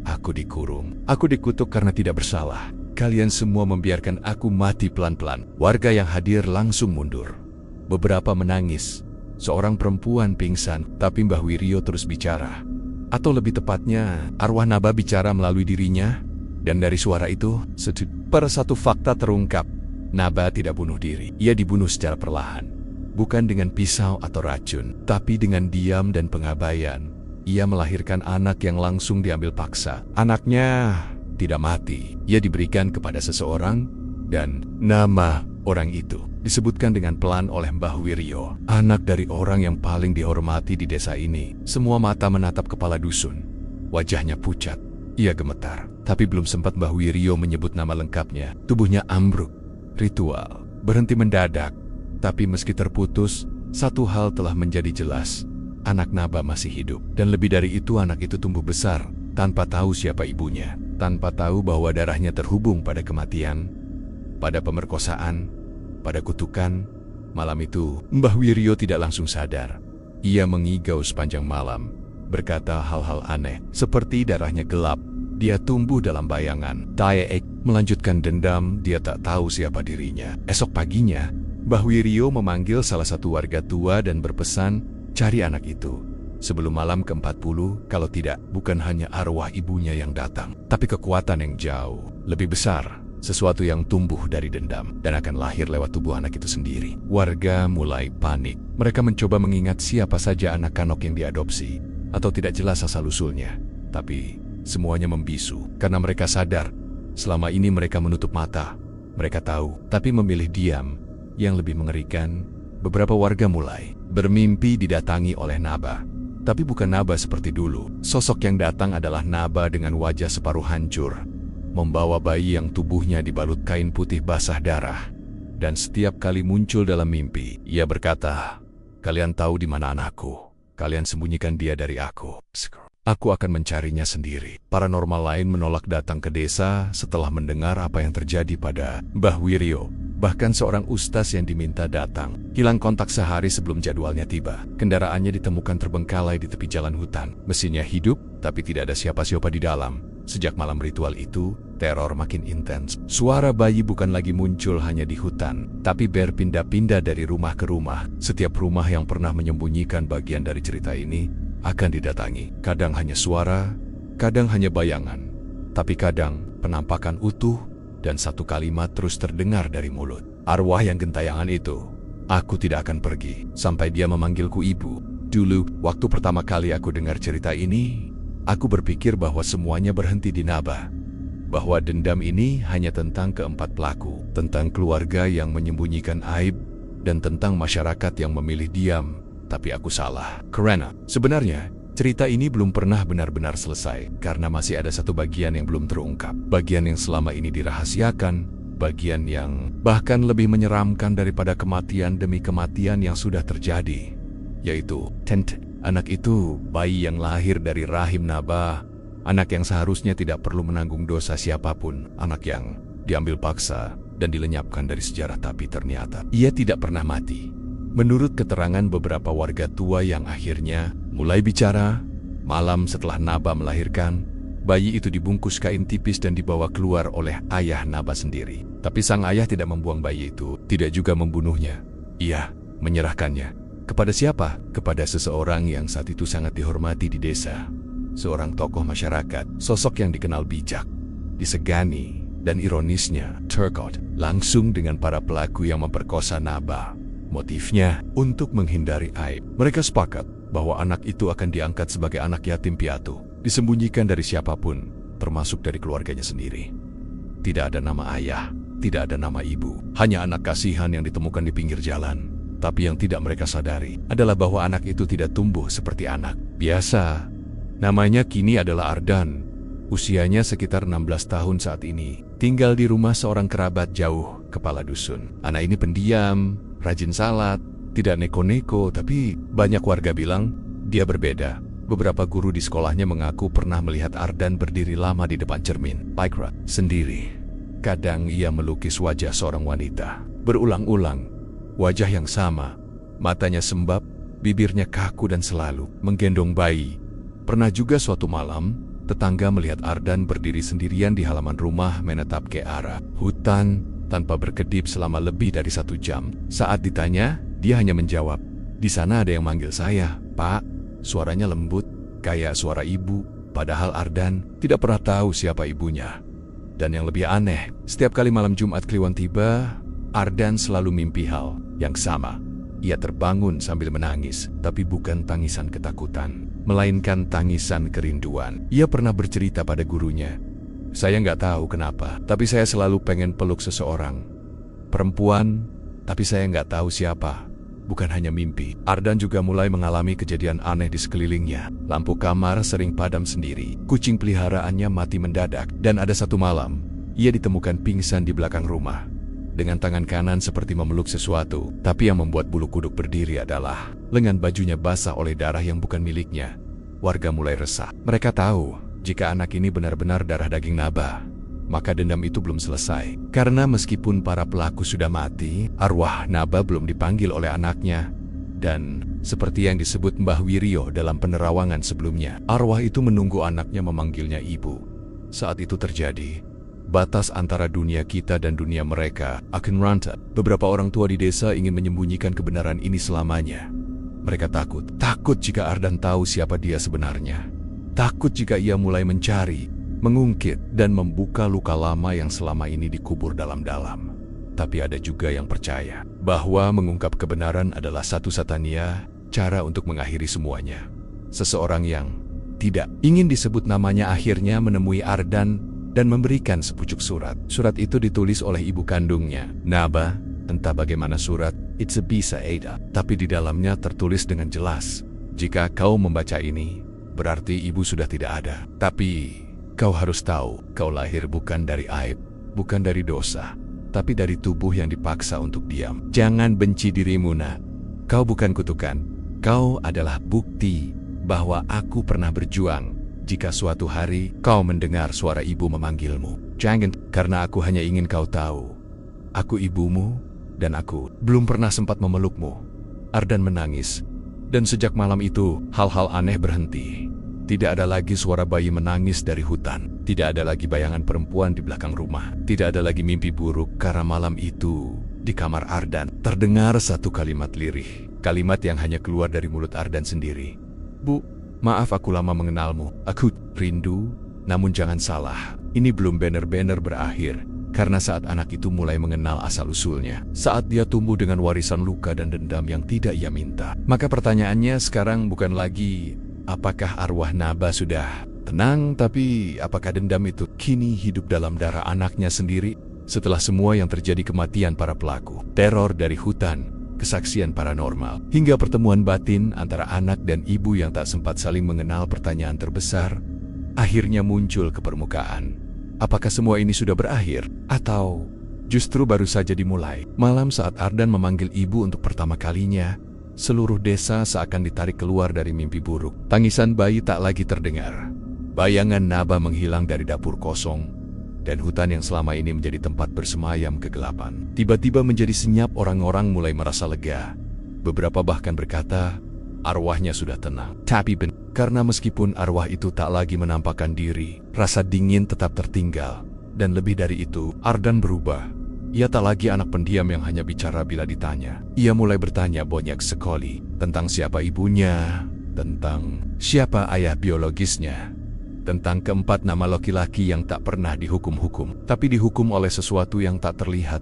aku dikurung, aku dikutuk karena tidak bersalah. Kalian semua membiarkan aku mati pelan-pelan." Warga yang hadir langsung mundur. Beberapa menangis. Seorang perempuan pingsan, tapi Mbah Wiryo terus bicara. Atau lebih tepatnya, arwah Naba bicara melalui dirinya. Dan dari suara itu, satu fakta terungkap. Naba tidak bunuh diri. Ia dibunuh secara perlahan. Bukan dengan pisau atau racun, tapi dengan diam dan pengabaian. Ia melahirkan anak yang langsung diambil paksa. Anaknya tidak mati. Ia diberikan kepada seseorang, dan nama orang itu disebutkan dengan pelan oleh Mbah Wiryo. Anak dari orang yang paling dihormati di desa ini. Semua mata menatap kepala dusun. Wajahnya pucat. Ia gemetar. Tapi belum sempat Mbah Wiryo menyebut nama lengkapnya, tubuhnya ambruk. Ritual berhenti mendadak. Tapi meski terputus, satu hal telah menjadi jelas. Anak Naba masih hidup. Dan lebih dari itu, anak itu tumbuh besar, tanpa tahu siapa ibunya. Tanpa tahu bahwa darahnya terhubung pada kematian, pada pemerkosaan, pada kutukan. Malam itu, Mbah Wiryo tidak langsung sadar. Ia mengigau sepanjang malam, berkata hal-hal aneh, seperti darahnya gelap. Dia tumbuh dalam bayangan. Taek melanjutkan dendam, dia tak tahu siapa dirinya. Esok paginya, Mbah Wiryo memanggil salah satu warga tua dan berpesan, cari anak itu. Sebelum malam ke-40, kalau tidak, bukan hanya arwah ibunya yang datang, tapi kekuatan yang jauh, lebih besar. Sesuatu yang tumbuh dari dendam dan akan lahir lewat tubuh anak itu sendiri. Warga mulai panik. Mereka mencoba mengingat siapa saja anak Kanok yang diadopsi, atau tidak jelas asal-usulnya. Tapi semuanya membisu, karena mereka sadar, selama ini mereka menutup mata. Mereka tahu, tapi memilih diam. Yang lebih mengerikan, beberapa warga mulai bermimpi didatangi oleh Naba. Tapi bukan Naba seperti dulu. Sosok yang datang adalah Naba dengan wajah separuh hancur, membawa bayi yang tubuhnya dibalut kain putih basah darah. Dan setiap kali muncul dalam mimpi, ia berkata, Kalian tahu di mana anakku. Kalian sembunyikan dia dari aku. Aku akan mencarinya sendiri. Paranormal lain menolak datang ke desa setelah mendengar apa yang terjadi pada Mbah Wiryo. Bahkan seorang ustaz yang diminta datang hilang kontak sehari sebelum jadwalnya tiba. Kendaraannya ditemukan terbengkalai di tepi jalan hutan. Mesinnya hidup, tapi tidak ada siapa-siapa di dalam. Sejak malam ritual itu, teror makin intens. Suara bayi bukan lagi muncul hanya di hutan, tapi berpindah-pindah dari rumah ke rumah. Setiap rumah yang pernah menyembunyikan bagian dari cerita ini akan didatangi. Kadang hanya suara, kadang hanya bayangan, tapi kadang penampakan utuh dan satu kalimat terus terdengar dari mulut. Arwah yang gentayangan itu, aku tidak akan pergi sampai dia memanggilku ibu. Dulu, waktu pertama kali aku dengar cerita ini, aku berpikir bahwa semuanya berhenti di Naba. Bahwa dendam ini hanya tentang keempat pelaku, tentang keluarga yang menyembunyikan aib, dan tentang masyarakat yang memilih diam. Tapi aku salah. Karena sebenarnya cerita ini belum pernah benar-benar selesai karena masih ada satu bagian yang belum terungkap. Bagian yang selama ini dirahasiakan, bagian yang bahkan lebih menyeramkan daripada kematian demi kematian yang sudah terjadi, yaitu anak itu, bayi yang lahir dari rahim Naba, anak yang seharusnya tidak perlu menanggung dosa siapapun, anak yang diambil paksa dan dilenyapkan dari sejarah, tapi ternyata ia tidak pernah mati. Menurut keterangan beberapa warga tua yang akhirnya mulai bicara, malam setelah Naba melahirkan, bayi itu dibungkus kain tipis dan dibawa keluar oleh ayah Naba sendiri. Tapi sang ayah tidak membuang bayi itu, tidak juga membunuhnya. Ia menyerahkannya. Kepada siapa? Kepada seseorang yang saat itu sangat dihormati di desa. Seorang tokoh masyarakat, sosok yang dikenal bijak, disegani, dan ironisnya, Turgot langsung dengan para pelaku yang memperkosa Naba. Motifnya untuk menghindari aib. Mereka sepakat bahwa anak itu akan diangkat sebagai anak yatim piatu, disembunyikan dari siapapun, termasuk dari keluarganya sendiri. Tidak ada nama ayah, tidak ada nama ibu, hanya anak kasihan yang ditemukan di pinggir jalan. Tapi yang tidak mereka sadari adalah bahwa anak itu tidak tumbuh seperti anak biasa. Namanya kini adalah Ardan. Usianya sekitar 16 tahun saat ini. Tinggal di rumah seorang kerabat jauh, kepala dusun. Anak ini pendiam, rajin salat, tidak neko-neko, tapi banyak warga bilang dia berbeda. Beberapa guru di sekolahnya mengaku pernah melihat Ardan berdiri lama di depan cermin Pikra sendiri. Kadang ia melukis wajah seorang wanita. Berulang-ulang, wajah yang sama, matanya sembab, bibirnya kaku dan selalu menggendong bayi. Pernah juga suatu malam, tetangga melihat Ardan berdiri sendirian di halaman rumah menatap ke arah hutan tanpa berkedip selama lebih dari 1 jam. Saat ditanya, dia hanya menjawab, "Di sana ada yang manggil saya, Pak." Suaranya lembut, kayak suara ibu, padahal Ardan tidak pernah tahu siapa ibunya. Dan yang lebih aneh, setiap kali malam Jumat Kliwon tiba, Ardan selalu mimpi hal yang sama. Ia terbangun sambil menangis, tapi bukan tangisan ketakutan, melainkan tangisan kerinduan. Ia pernah bercerita pada gurunya, "Saya nggak tahu kenapa, tapi saya selalu pengen peluk seseorang. Perempuan, tapi saya nggak tahu siapa. Bukan hanya mimpi." Ardan juga mulai mengalami kejadian aneh di sekelilingnya. Lampu kamar sering padam sendiri, kucing peliharaannya mati mendadak, dan ada satu malam, ia ditemukan pingsan di belakang rumah. Dengan tangan kanan seperti memeluk sesuatu, tapi yang membuat bulu kuduk berdiri adalah lengan bajunya basah oleh darah yang bukan miliknya. Warga mulai resah. Mereka tahu, jika anak ini benar-benar darah daging Naba, maka dendam itu belum selesai. Karena meskipun para pelaku sudah mati, arwah Naba belum dipanggil oleh anaknya. Dan seperti yang disebut Mbah Wiryo dalam penerawangan sebelumnya, arwah itu menunggu anaknya memanggilnya ibu. Saat itu terjadi, batas antara dunia kita dan dunia mereka akan rantai. Beberapa orang tua di desa ingin menyembunyikan kebenaran ini selamanya. Mereka takut jika Ardan tahu siapa dia sebenarnya. Takut jika ia mulai mencari, mengungkit, dan membuka luka lama yang selama ini dikubur dalam-dalam. Tapi ada juga yang percaya bahwa mengungkap kebenaran adalah satu-satunya cara untuk mengakhiri semuanya. Seseorang yang tidak ingin disebut namanya akhirnya menemui Ardan dan memberikan sepucuk surat. Surat itu ditulis oleh ibu kandungnya, Naba. Entah bagaimana surat, it's a bisa Ada. Tapi di dalamnya tertulis dengan jelas, "Jika kau membaca ini, berarti ibu sudah tidak ada. Tapi kau harus tahu, kau lahir bukan dari aib, bukan dari dosa, tapi dari tubuh yang dipaksa untuk diam. Jangan benci dirimu, nak. Kau bukan kutukan. Kau adalah bukti bahwa aku pernah berjuang. Jika suatu hari kau mendengar suara ibu memanggilmu, jangan, karena aku hanya ingin kau tahu. Aku ibumu, dan aku belum pernah sempat memelukmu. Ardan menangis, dan sejak malam itu, hal-hal aneh berhenti. Tidak ada lagi suara bayi menangis dari hutan. Tidak ada lagi bayangan perempuan di belakang rumah. Tidak ada lagi mimpi buruk karena malam itu, di kamar Ardan, terdengar satu kalimat lirih. Kalimat yang hanya keluar dari mulut Ardan sendiri. Bu, maaf aku lama mengenalmu. Aku rindu, namun jangan salah. Ini belum benar-benar berakhir. Karena saat anak itu mulai mengenal asal-usulnya, saat dia tumbuh dengan warisan luka dan dendam yang tidak ia minta, maka pertanyaannya sekarang bukan lagi apakah arwah Naba sudah tenang, tapi apakah dendam itu kini hidup dalam darah anaknya sendiri. Setelah semua yang terjadi, kematian para pelaku, teror dari hutan, kesaksian paranormal, hingga pertemuan batin antara anak dan ibu yang tak sempat saling mengenal, pertanyaan terbesar akhirnya muncul ke permukaan. Apakah semua ini sudah berakhir? Atau justru baru saja dimulai? Malam saat Ardan memanggil ibu untuk pertama kalinya, seluruh desa seakan ditarik keluar dari mimpi buruk. Tangisan bayi tak lagi terdengar. Bayangan Naba menghilang dari dapur kosong, dan hutan yang selama ini menjadi tempat bersemayam kegelapan tiba-tiba menjadi senyap. Orang-orang mulai merasa lega. Beberapa bahkan berkata, arwahnya sudah tenang. Tapi karena meskipun arwah itu tak lagi menampakkan diri, rasa dingin tetap tertinggal. Dan lebih dari itu, Ardan berubah. Ia tak lagi anak pendiam yang hanya bicara bila ditanya. Ia mulai bertanya banyak sekali tentang siapa ibunya, tentang siapa ayah biologisnya, tentang keempat nama laki-laki yang tak pernah dihukum-hukum, tapi dihukum oleh sesuatu yang tak terlihat.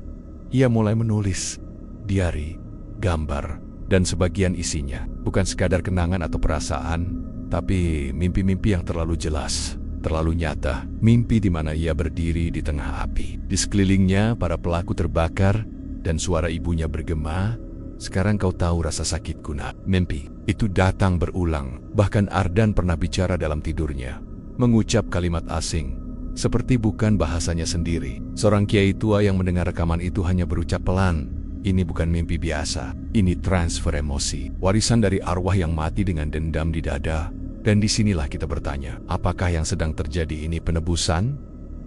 Ia mulai menulis diari, gambar, dan sebagian isinya bukan sekadar kenangan atau perasaan, tapi mimpi-mimpi yang terlalu jelas, terlalu nyata. Mimpi di mana ia berdiri di tengah api. Di sekelilingnya para pelaku terbakar, dan suara ibunya bergema, "Sekarang kau tahu rasa sakitku, nak." Mimpi itu datang berulang. Bahkan Ardan pernah bicara dalam tidurnya, mengucap kalimat asing, seperti bukan bahasanya sendiri. Seorang kiai tua yang mendengar rekaman itu hanya berucap pelan, "Ini bukan mimpi biasa, ini transfer emosi, warisan dari arwah yang mati dengan dendam di dada." Dan disinilah kita bertanya, apakah yang sedang terjadi ini penebusan?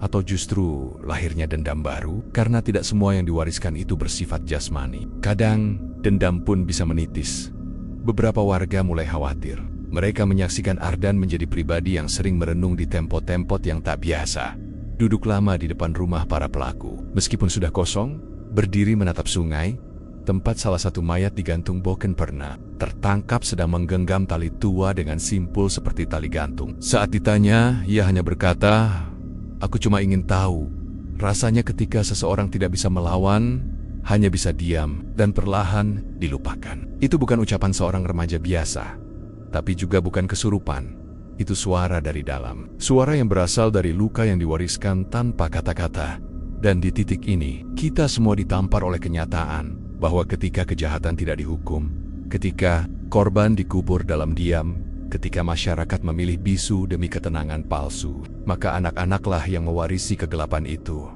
Atau justru lahirnya dendam baru? Karena tidak semua yang diwariskan itu bersifat jasmani. Kadang, dendam pun bisa menitis. Beberapa warga mulai khawatir. Mereka menyaksikan Ardan menjadi pribadi yang sering merenung di tempat-tempat yang tak biasa. Duduk lama di depan rumah para pelaku. Meskipun sudah kosong, berdiri menatap sungai, tempat salah satu mayat digantung. Bahkan pernah tertangkap sedang menggenggam tali tua dengan simpul seperti tali gantung. Saat ditanya, ia hanya berkata, "Aku cuma ingin tahu rasanya ketika seseorang tidak bisa melawan, hanya bisa diam dan perlahan dilupakan." Itu bukan ucapan seorang remaja biasa, tapi juga bukan kesurupan. Itu suara dari dalam, suara yang berasal dari luka yang diwariskan tanpa kata-kata. Dan di titik ini, kita semua ditampar oleh kenyataan bahwa ketika kejahatan tidak dihukum, ketika korban dikubur dalam diam, ketika masyarakat memilih bisu demi ketenangan palsu, maka anak-anaklah yang mewarisi kegelapan itu.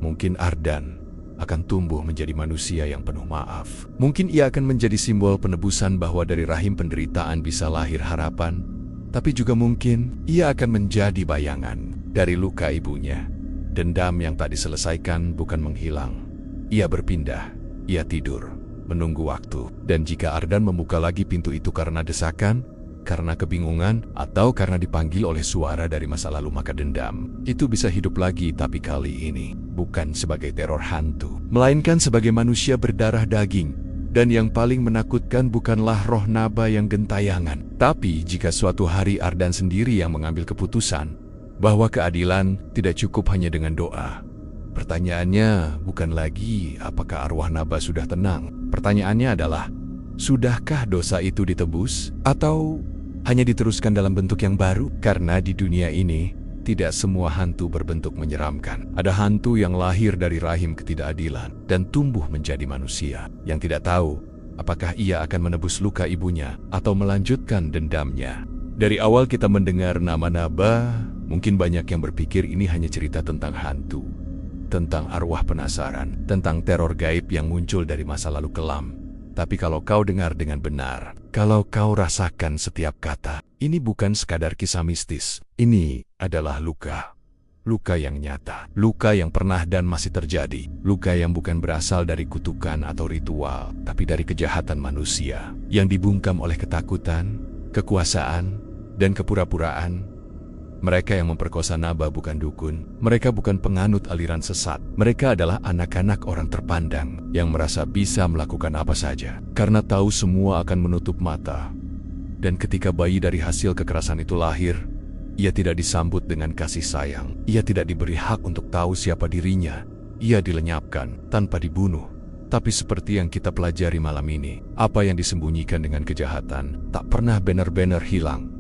Mungkin Ardan akan tumbuh menjadi manusia yang penuh maaf. Mungkin ia akan menjadi simbol penebusan bahwa dari rahim penderitaan bisa lahir harapan, tapi juga mungkin ia akan menjadi bayangan dari luka ibunya. Dendam yang tak diselesaikan bukan menghilang. Ia berpindah, ia tidur, menunggu waktu. Dan jika Ardan membuka lagi pintu itu karena desakan, karena kebingungan, atau karena dipanggil oleh suara dari masa lalu, maka dendam itu bisa hidup lagi, tapi kali ini bukan sebagai teror hantu, melainkan sebagai manusia berdarah daging. Dan yang paling menakutkan bukanlah roh Naba yang gentayangan, tapi jika suatu hari Ardan sendiri yang mengambil keputusan bahwa keadilan tidak cukup hanya dengan doa. Pertanyaannya bukan lagi apakah arwah Naba sudah tenang. Pertanyaannya adalah, sudahkah dosa itu ditebus? Atau hanya diteruskan dalam bentuk yang baru? Karena di dunia ini, tidak semua hantu berbentuk menyeramkan. Ada hantu yang lahir dari rahim ketidakadilan dan tumbuh menjadi manusia yang tidak tahu apakah ia akan menebus luka ibunya atau melanjutkan dendamnya. Dari awal kita mendengar nama Naba, mungkin banyak yang berpikir ini hanya cerita tentang hantu, tentang arwah penasaran, tentang teror gaib yang muncul dari masa lalu kelam. Tapi kalau kau dengar dengan benar, kalau kau rasakan setiap kata, ini bukan sekadar kisah mistis. Ini adalah luka. Luka yang nyata, luka yang pernah dan masih terjadi, luka yang bukan berasal dari kutukan atau ritual, tapi dari kejahatan manusia, yang dibungkam oleh ketakutan, kekuasaan, dan kepura-puraan. Mereka yang memperkosa Naba bukan dukun, mereka bukan penganut aliran sesat, mereka adalah anak-anak orang terpandang, yang merasa bisa melakukan apa saja, karena tahu semua akan menutup mata. Dan ketika bayi dari hasil kekerasan itu lahir, ia tidak disambut dengan kasih sayang. Ia tidak diberi hak untuk tahu siapa dirinya. Ia dilenyapkan tanpa dibunuh. Tapi seperti yang kita pelajari malam ini, apa yang disembunyikan dengan kejahatan tak pernah benar-benar hilang.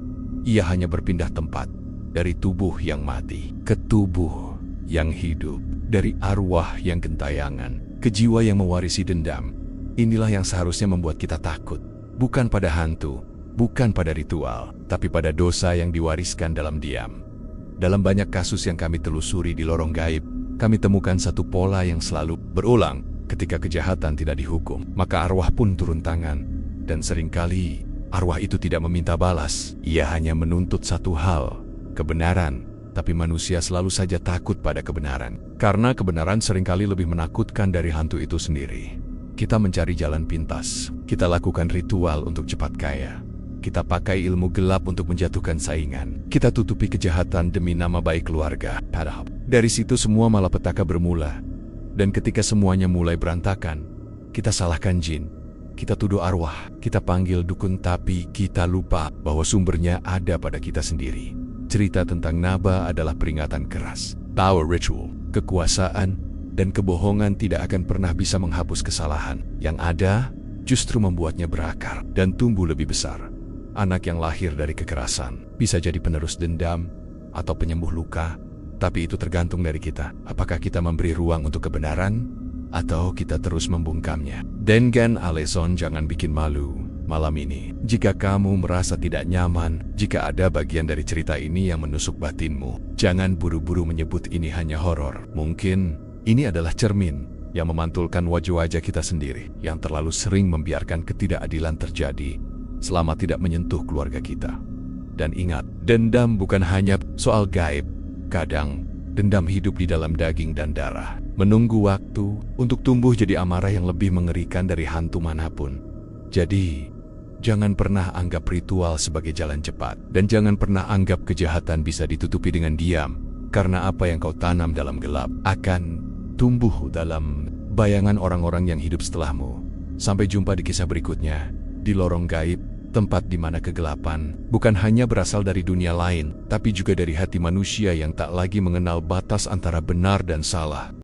Ia hanya berpindah tempat dari tubuh yang mati ke tubuh yang hidup, dari arwah yang gentayangan ke jiwa yang mewarisi dendam. Inilah yang seharusnya membuat kita takut, bukan pada hantu, bukan pada ritual, tapi pada dosa yang diwariskan dalam diam. Dalam banyak kasus yang kami telusuri di lorong gaib, kami temukan satu pola yang selalu berulang. Ketika kejahatan tidak dihukum, maka arwah pun turun tangan. Dan seringkali, arwah itu tidak meminta balas. Ia hanya menuntut satu hal, kebenaran. Tapi manusia selalu saja takut pada kebenaran. Karena kebenaran seringkali lebih menakutkan dari hantu itu sendiri. Kita mencari jalan pintas. Kita lakukan ritual untuk cepat kaya. Kita pakai ilmu gelap untuk menjatuhkan saingan. Kita tutupi kejahatan demi nama baik keluarga. Padahal dari situ semua malapetaka bermula. Dan ketika semuanya mulai berantakan, kita salahkan jin. Kita tuduh arwah. Kita panggil dukun, tapi kita lupa bahwa sumbernya ada pada kita sendiri. Cerita tentang Naba adalah peringatan keras. Power ritual, kekuasaan, dan kebohongan tidak akan pernah bisa menghapus kesalahan. Yang ada, justru membuatnya berakar dan tumbuh lebih besar. Anak yang lahir dari kekerasan bisa jadi penerus dendam atau penyembuh luka, tapi itu tergantung dari kita. Apakah kita memberi ruang untuk kebenaran atau kita terus membungkamnya? Dengan Aleson, jangan bikin malu malam ini. Jika kamu merasa tidak nyaman, jika ada bagian dari cerita ini yang menusuk batinmu, jangan buru-buru menyebut ini hanya horor. Mungkin ini adalah cermin yang memantulkan wajah-wajah kita sendiri yang terlalu sering membiarkan ketidakadilan terjadi selama tidak menyentuh keluarga kita. Dan ingat, dendam bukan hanya soal gaib. Kadang, dendam hidup di dalam daging dan darah, menunggu waktu untuk tumbuh jadi amarah yang lebih mengerikan dari hantu manapun. Jadi, jangan pernah anggap ritual sebagai jalan cepat. Dan jangan pernah anggap kejahatan bisa ditutupi dengan diam. Karena apa yang kau tanam dalam gelap akan tumbuh dalam bayangan orang-orang yang hidup setelahmu. Sampai jumpa di kisah berikutnya, di lorong gaib, tempat di mana kegelapan bukan hanya berasal dari dunia lain, tapi juga dari hati manusia yang tak lagi mengenal batas antara benar dan salah.